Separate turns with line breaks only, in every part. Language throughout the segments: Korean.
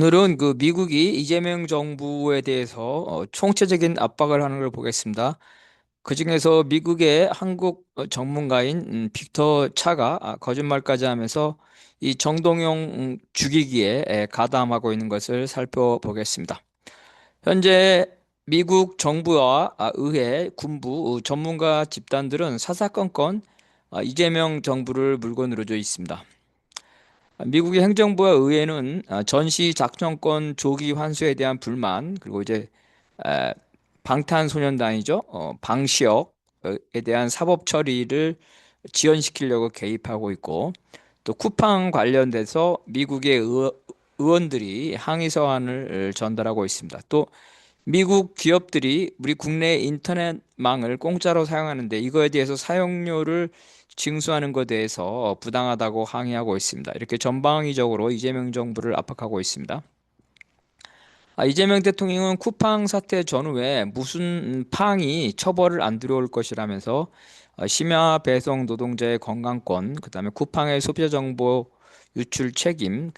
오늘은 미국이 이재명 정부에 대해서 총체적인 압박을 하는 걸 보겠습니다. 그중에서 미국의 한국 전문가인 빅터 차가 거짓말까지 하면서 이 정동영 죽이기에 가담하고 있는 것을 살펴보겠습니다. 현재 미국 정부와 의회, 군부, 전문가 집단들은 사사건건 이재명 정부를 물고 늘어져 있습니다. 미국의 행정부와 의회는 전시 작전권 조기 환수에 대한 불만, 그리고 이제 에, 방탄소년단이죠. 방시혁에 대한 사법 처리를 지연시키려고 개입하고 있고, 또 쿠팡 관련돼서 미국의 의원들이 항의 서한을 전달하고 있습니다. 또 미국 기업들이 우리 국내 인터넷망을 공짜로 사용하는데 이거에 대해서 사용료를 징수하는 것에 대해서 부당하다고 항의하고 있습니다. 이렇게 전방위적으로 이재명 정부를 압박하고 있습니다. 이재명 대통령은 쿠팡 사태 전후에 무슨 팡이 처벌을 안 들어올 것이라면서 심야 배송 노동자의 건강권, 그다음에 쿠팡의 소비자 정보 유출 책임,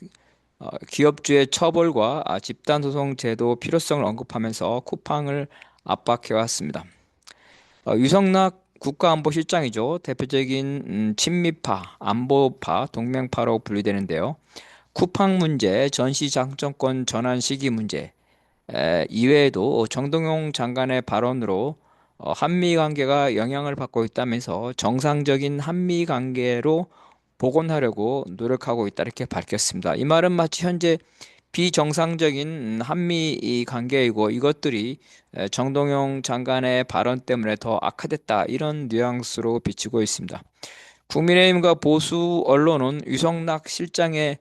기업주의 처벌과 집단소송 제도 필요성을 언급하면서 쿠팡을 압박해왔습니다. 유성락 국가안보실장이죠. 대표적인 친미파, 안보파, 동맹파로 분류되는데요. 쿠팡 문제, 전시장점권 전환 시기 문제, 이외에도 정동용 장관의 발언으로 한미 관계가 영향을 받고 있다면서 정상적인 한미 관계로 복원하려고 노력하고 있다 이렇게 밝혔습니다. 이 말은 마치 현재 비정상적인 한미 관계이고 이것들이 정동용 장관의 발언 때문에 더 악화됐다 이런 뉘앙스로 비치고 있습니다. 국민의힘과 보수 언론은 유성락 실장의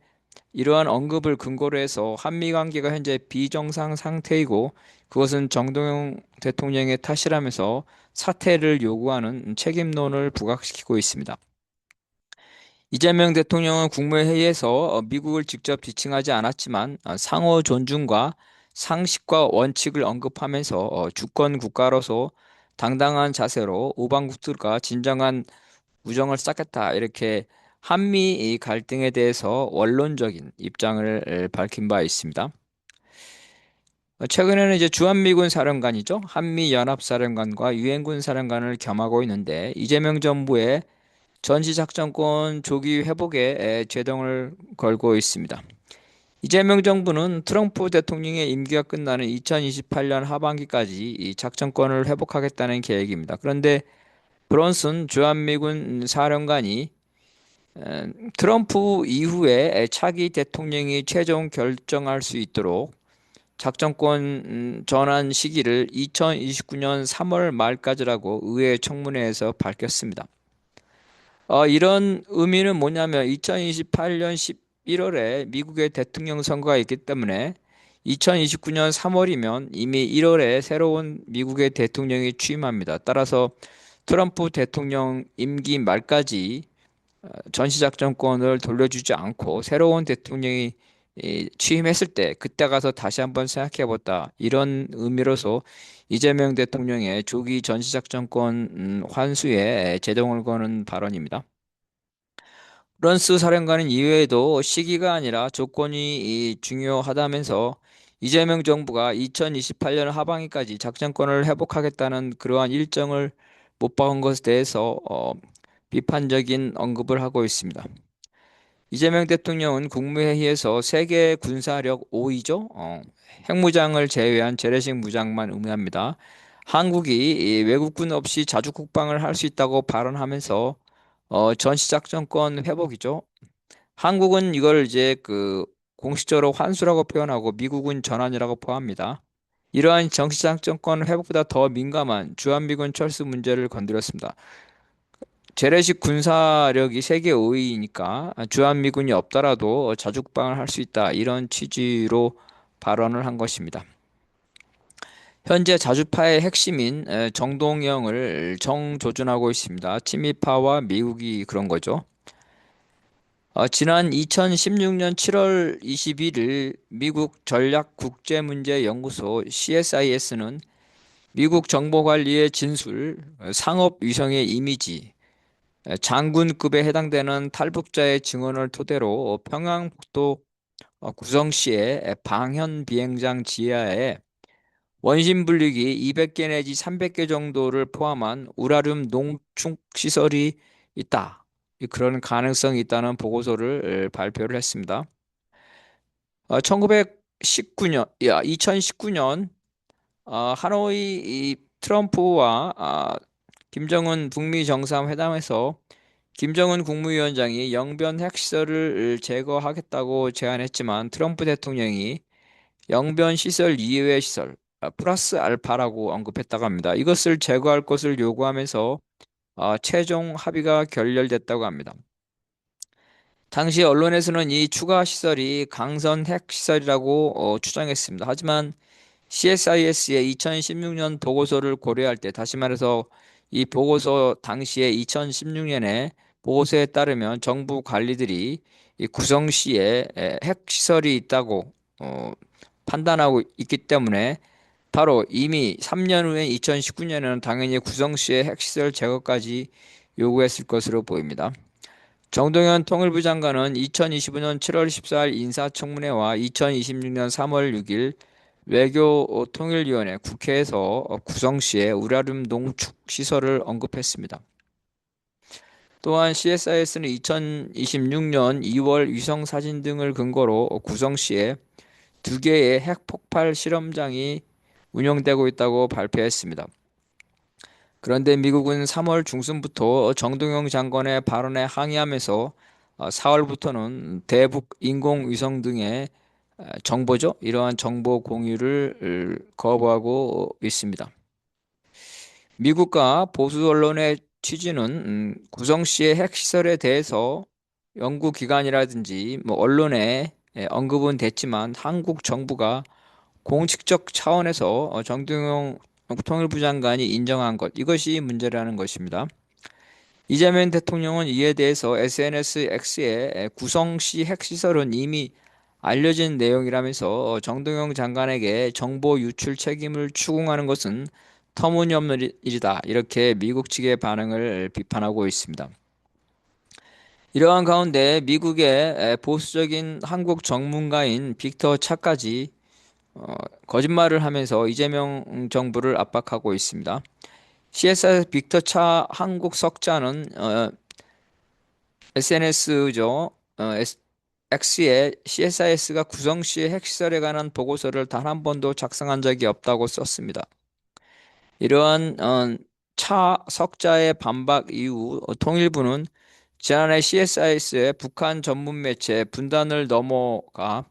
이러한 언급을 근거로 해서 한미 관계가 현재 비정상 상태이고 그것은 정동영 대통령의 탓이라면서 사퇴를 요구하는 책임론을 부각시키고 있습니다. 이재명 대통령은 국무회의에서 미국을 직접 지칭하지 않았지만 상호 존중과 상식과 원칙을 언급하면서 주권 국가로서 당당한 자세로 우방국들과 진정한 우정을 쌓겠다 이렇게 한미 갈등에 대해서 원론적인 입장을 밝힌 바 있습니다. 최근에는 이제 주한미군 사령관이죠. 한미연합사령관과 유엔군 사령관을 겸하고 있는데 이재명 정부의 전시작전권 조기 회복에 제동을 걸고 있습니다. 이재명 정부는 트럼프 대통령의 임기가 끝나는 2028년 하반기까지 이 작전권을 회복하겠다는 계획입니다. 그런데 브론슨 주한미군 사령관이 트럼프 이후에 차기 대통령이 최종 결정할 수 있도록 작전권 전환 시기를 2029년 3월 말까지라고 의회 청문회에서 밝혔습니다. 이런 의미는 뭐냐면 2028년 11월에 미국의 대통령 선거가 있기 때문에 2029년 3월이면 이미 1월에 새로운 미국의 대통령이 취임합니다. 따라서 트럼프 대통령 임기 말까지 전시작전권을 돌려주지 않고 새로운 대통령이 취임했을 때 그때 가서 다시 한번 생각해보다 이런 의미로서 이재명 대통령의 조기 전시작전권 환수에 제동을 거는 발언입니다. 런스 사령관은 이외에도 시기가 아니라 조건이 중요하다면서 이재명 정부가 2028년 하반기까지 작전권을 회복하겠다는 그러한 일정을 못 박은 것에 대해서 비판적인 언급을 하고 있습니다. 이재명 대통령은 국무회의에서 세계 군사력 5위죠. 핵무장을 제외한 재래식 무장만 의미합니다. 한국이 이 외국군 없이 자주 국방을 할 수 있다고 발언하면서 전시작전권 회복이죠. 한국은 이걸 이제 공식적으로 환수라고 표현하고 미국은 전환이라고 포함합니다. 이러한 정치작전권 회복보다 더 민감한 주한미군 철수 문제를 건드렸습니다. 재래식 군사력이 세계 5위니까 주한미군이 없더라도 자주국방을 할 수 있다. 이런 취지로 발언을 한 것입니다. 현재 자주파의 핵심인 정동영을 정조준하고 있습니다. 친미파와 미국이 그런 거죠. 지난 2016년 7월 21일 미국 전략국제문제연구소 CSIS는 미국 정보관리의 진술, 상업위성의 이미지, 장군급에 해당되는 탈북자의 증언을 토대로 평양북도 구성시의 방현 비행장 지하에 원심 분리기 200개 내지 300개 정도를 포함한 우라늄 농축 시설이 있다. 그런 가능성이 있다는 보고서를 발표를 했습니다. 1919년, 2019년 하노이 이 트럼프와 김정은 북미 정상회담에서 김정은 국무위원장이 영변 핵시설을 제거하겠다고 제안했지만 트럼프 대통령이 영변 시설 이외의 시설 플러스 알파라고 언급했다고 합니다. 이것을 제거할 것을 요구하면서 최종 합의가 결렬됐다고 합니다. 당시 언론에서는 이 추가 시설이 강선 핵 시설이라고 추정했습니다. 하지만 CSIS의 2016년 보고서를 고려할 때, 다시 말해서 이 보고서 당시에 2016년에 보고서에 따르면 정부 관리들이 이 구성시에 핵 시설이 있다고 판단하고 있기 때문에 바로 이미 3년 후인 2019년에는 당연히 구성시의 핵시설 제거까지 요구했을 것으로 보입니다. 정동현 통일부 장관은 2025년 7월 14일 인사청문회와 2026년 3월 6일 외교통일위원회 국회에서 구성시의 우라늄 농축 시설을 언급했습니다. 또한 CSIS는 2026년 2월 위성 사진 등을 근거로 구성시에 2개의 핵폭발 실험장이 운영되고 있다고 발표했습니다. 그런데 미국은 3월 중순부터 정동영 장관의 발언에 항의하면서 4월부터는 대북 인공위성 등의 정보죠. 이러한 정보 공유를 거부하고 있습니다. 미국과 보수 언론의 취지는 구성시의 핵시설에 대해서 연구기관이라든지 뭐 언론에 언급은 됐지만 한국 정부가 공식적 차원에서 정동영 통일부 장관이 인정한 것, 이것이 문제라는 것입니다. 이재명 대통령은 이에 대해서 SNS X에 구성시 핵시설은 이미 알려진 내용이라면서 정동영 장관에게 정보 유출 책임을 추궁하는 것은 터무니없는 일이다. 이렇게 미국 측의 반응을 비판하고 있습니다. 이러한 가운데 미국의 보수적인 한국 전문가인 빅터 차까지 거짓말을 하면서 이재명 정부를 압박하고 있습니다. CSI 빅터 차 한국 석자는 SNS죠. X에 CSIS가 구성시의 핵시설에 관한 보고서를 단 한 번도 작성한 적이 없다고 썼습니다. 이러한 차 석자의 반박 이후 통일부는 지난해 CSIS의 북한 전문 매체 분단을 넘어가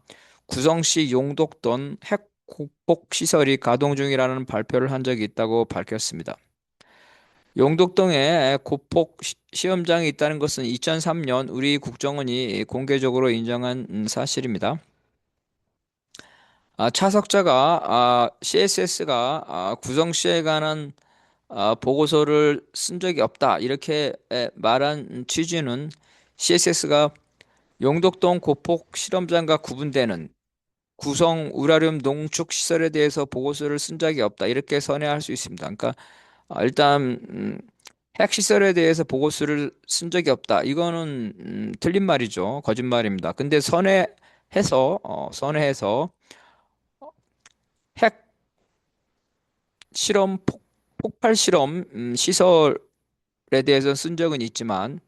구성시 용독던 핵 국복 시설이 가동 중이라는 발표를 한 적이 있다고 밝혔습니다. 용독동에 고폭 시험장이 있다는 것은 2003년 우리 국정원이 공개적으로 인정한 사실입니다. 차석자가 CSS가 구성시에 관한 보고서를 쓴 적이 없다 이렇게 말한 취지는 CSS가 용독동 고폭 실험장과 구분되는 구성 우라늄 농축 시설에 대해서 보고서를 쓴 적이 없다 이렇게 선회할 수 있습니다. 그러니까 일단 핵 시설에 대해서 보고서를 쓴 적이 없다. 이거는 틀린 말이죠. 거짓말입니다. 근데 선회해서 핵 실험 폭발 실험 시설에 대해서 쓴 적은 있지만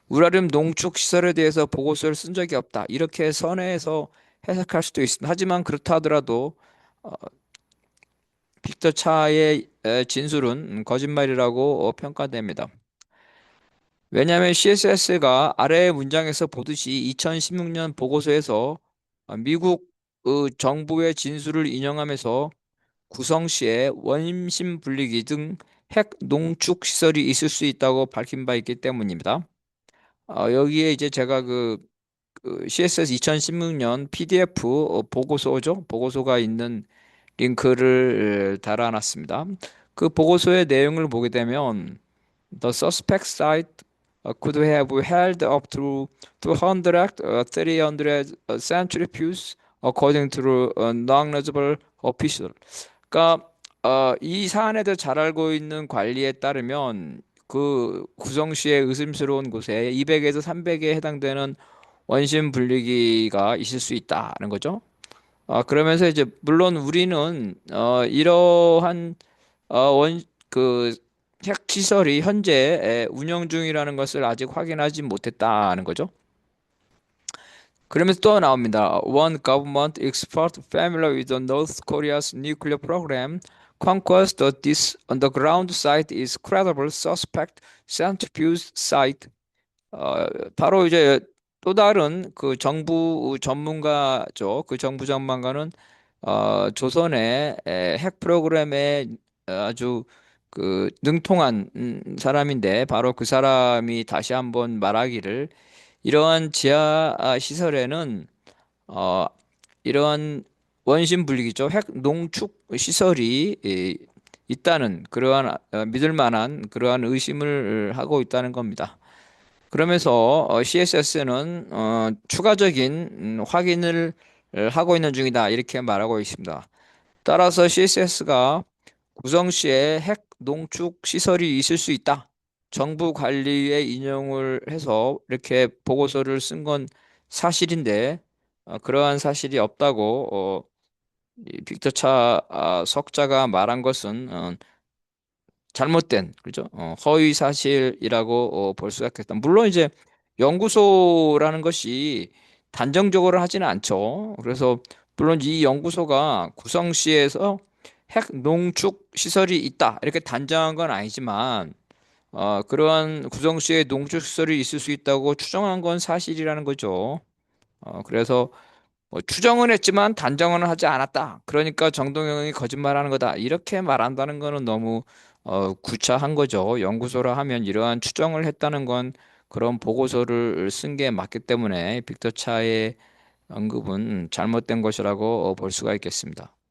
우라늄 농축 시설에 대해서 보고서를 쓴 적이 없다. 이렇게 선회해서 해석할 수도 있습니다. 하지만 그렇다 하더라도 어, 빅터 차의 진술은 거짓말이라고 평가됩니다. 왜냐하면 CSS가 아래 문장에서 보듯이 2016년 보고서에서 미국 정부의 진술을 인용하면서 구성시에 원심 분리기 등 핵 농축 시설이 있을 수 있다고 밝힌 바 있기 때문입니다. 여기에 이제 제가 그 CSS 2016년 PDF 보고서죠. 보고서가 있는 링크를 달아놨습니다. 그 보고서의 내용을 보게 되면 The suspect site could have held up to 200, 300 centrifuges according to knowledgeable official. 그러니까 이 사안에 대해 잘 알고 있는 관리에 따르면 그 구성시의 의심스러운 곳에 200에서 300에 해당되는 원심 분리기가 있을 수 있다는 거죠. 그러면서 이제 물론 우리는 이러한 원 그 핵시설이 현재 운영 중이라는 것을 아직 확인하지 못했다는 거죠. 그러면서 또 나옵니다. One government expert familiar with the North Korea's nuclear program concurs that this underground site is credible suspect centrifuge site. 어, 바로 이제 또 다른 그 정부 전문가죠. 그 정부 전문가는 조선의 핵 프로그램에 아주 그 능통한 사람인데 바로 그 사람이 다시 한번 말하기를 이러한 지하 시설에는 어, 이러한 원심 분리기죠. 핵 농축 시설이 있다는 그러한 믿을 만한 그러한 의심을 하고 있다는 겁니다. 그러면서 CSS는 추가적인 확인을 하고 있는 중이다 이렇게 말하고 있습니다. 따라서 CSS가 구성시에 핵 농축 시설이 있을 수 있다. 정부 관리에 인용을 해서 이렇게 보고서를 쓴 건 사실인데 그러한 사실이 없다고 이 빅터 차 석자가 말한 것은 잘못된 그죠? 허위 사실이라고 볼 수가 있겠다. 물론 이제 연구소라는 것이 단정적으로 하지는 않죠. 그래서 물론 이 연구소가 구성시에서 핵 농축 시설이 있다 이렇게 단정한 건 아니지만 그러한 구성시에 농축 시설이 있을 수 있다고 추정한 건 사실이라는 거죠. 그래서 뭐 추정은 했지만 단정은 하지 않았다. 그러니까 정동영이 거짓말하는 거다. 이렇게 말한다는 거는 너무 구차한 거죠. 연구소라 하면 이러한 추정을 했다는 건 그런 보고서를 쓴 게 맞기 때문에 빅터 차의 언급은 잘못된 것이라고 볼 수가 있겠습니다.